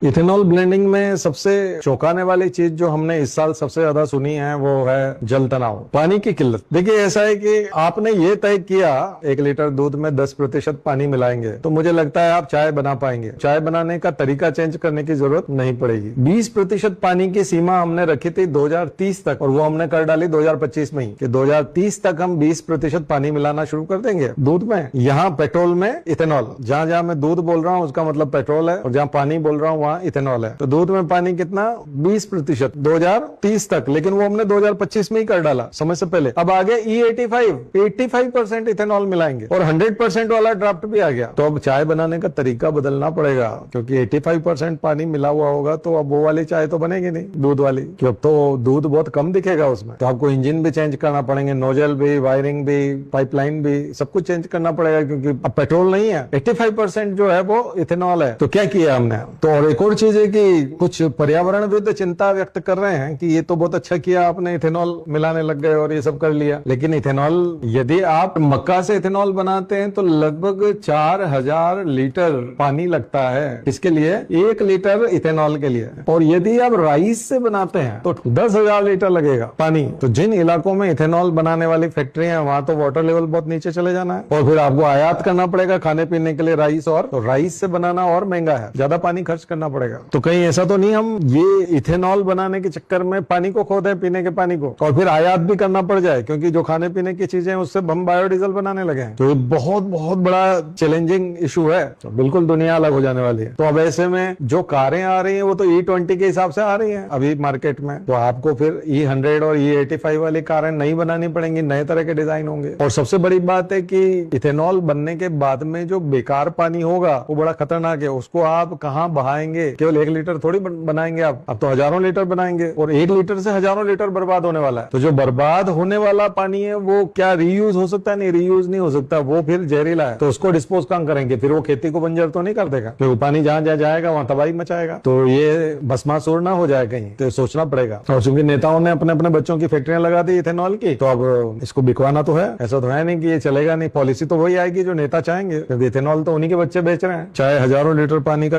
Ethanol blending में सबसे चौंकाने वाली चीज जो हमने इस साल सबसे ज्यादा सुनी है वो है जल तनाव, पानी की किल्लत। देखिए ऐसा है कि आपने ये तय किया 1 लीटर दूध में 10% पानी मिलाएंगे, तो मुझे लगता है आप चाय बना पाएंगे। चाय बनाने का तरीका चेंज करने की जरूरत नहीं पड़ेगी। 20% पानी की सीमा हमने रखी थी 2030 तक, और वो हमने कर डाली 2025 में ही कि 2030 तक हम 20% पानी मिलाना शुरू कर देंगे दूध में। यहाँ पेट्रोल में इथेनॉल, जहां जहां मैं दूध बोल रहा हूँ उसका मतलब पेट्रोल है, और जहां पानी बोल रहा हूँ वहां इथेनॉल है। तो दूध में पानी कितना 20% 2030 तक, लेकिन वो हमने 2025 में ही कर डाला समय से पहले। अब आगे E85 85% इथेनॉल मिलाएंगे, और 100% वाला ड्राफ्ट भी आ गया। तो अब चाय बनाने का तरीका बदलना पड़ेगा, क्योंकि 85% पानी मिला हुआ होगा तो अब वो वाली चाय तो बनेगी नहीं दूध वाली, क्योंकि तो दूध बहुत कम दिखेगा उसमें। तो आपको इंजन भी चेंज करना पड़ेंगे, नोजल भी, वायरिंग भी, पाइपलाइन भी, सब कुछ चेंज करना पड़ेगा, क्योंकि अब पेट्रोल नहीं है, 85% जो है वो इथेनॉल है। तो क्या किया हमने? तो और एक और चीज है कि कुछ पर्यावरणविद चिंता व्यक्त कर रहे हैं कि ये तो बहुत अच्छा किया आपने, इथेनॉल मिलाने लग गए और ये सब कर लिया। लेकिन इथेनॉल, यदि आप मक्का से इथेनॉल बनाते हैं तो लगभग 4000 लीटर पानी लगता है। इसके लिए 1 लीटर इथेनॉल के लिए। और यदि आप राइस से बनाते हैं तो 10,000 लीटर लगेगा पानी। तो जिन इलाकों में इथेनॉल बनाने वाली फैक्ट्रियां हैं वहां तो वाटर लेवल बहुत नीचे चले जाना है, और फिर आपको आयात करना पड़ेगा खाने पीने के लिए राइस, और तो राइस से बनाना और महंगा है, ज्यादा पानी खर्च करना पड़ेगा। तो कहीं ऐसा तो नहीं हम ये इथेनॉल बनाने के चक्कर में पानी को खो दें, पीने के पानी को, और फिर आयात भी करना पड़ जाए, क्योंकि जो खाने पीने की चीजें उससे हम बायोडीजल बनाने लगे हैं। तो ये बहुत बहुत बड़ा चैलेंजिंग इशू है। तो बिल्कुल दुनिया अलग हो जाने वाली है। तो अब ऐसे में जो कारें आ रही हैं वो तो E20 के हिसाब से आ रही हैं अभी मार्केट में, तो आपको फिर E100 और E85 वाली कारें नहीं बनानी पड़ेंगी, नए तरह के डिजाइन होंगे। और सबसे बड़ी बात है कि इथेनॉल बनने के बाद में जो बेकार पानी होगा वो बड़ा खतरनाक है। उसको आप कहाँ बहाएंगे? केवल 1 लीटर थोड़ी बनाएंगे आप, अब तो हजारों लीटर बनाएंगे, और 1 लीटर से हजारों लीटर बर्बाद होने वाला है। तो जो बर्बाद होने वाला पानी है वो क्या रीयूज हो सकता है? नहीं, रीयूज नहीं हो सकता, वो फिर जहरीला है। तो उसको डिस्पोज कहाँ करेंगे? फिर वो खेती को बंजर तो नहीं कर देगा, क्योंकि पानी जहां जहां जाएगा वहां तबाही मचाएगा। तो ये भस्मासुर ना हो जाए कहीं, तो सोचना पड़ेगा। और चूंकि नेताओं ने अपने अपने बच्चों की फैक्ट्रियां लगा दी इथेनॉल की, तो अब इसको बिकवाना तो है। ऐसा तो है नहीं कि ये चलेगा नहीं, पॉलिसी तो वही आएगी जो नेता चाहेंगे, क्योंकि इथेनॉल तो उन्हीं के बच्चे बेच रहे हैं, चाहे हजारों लीटर पानी का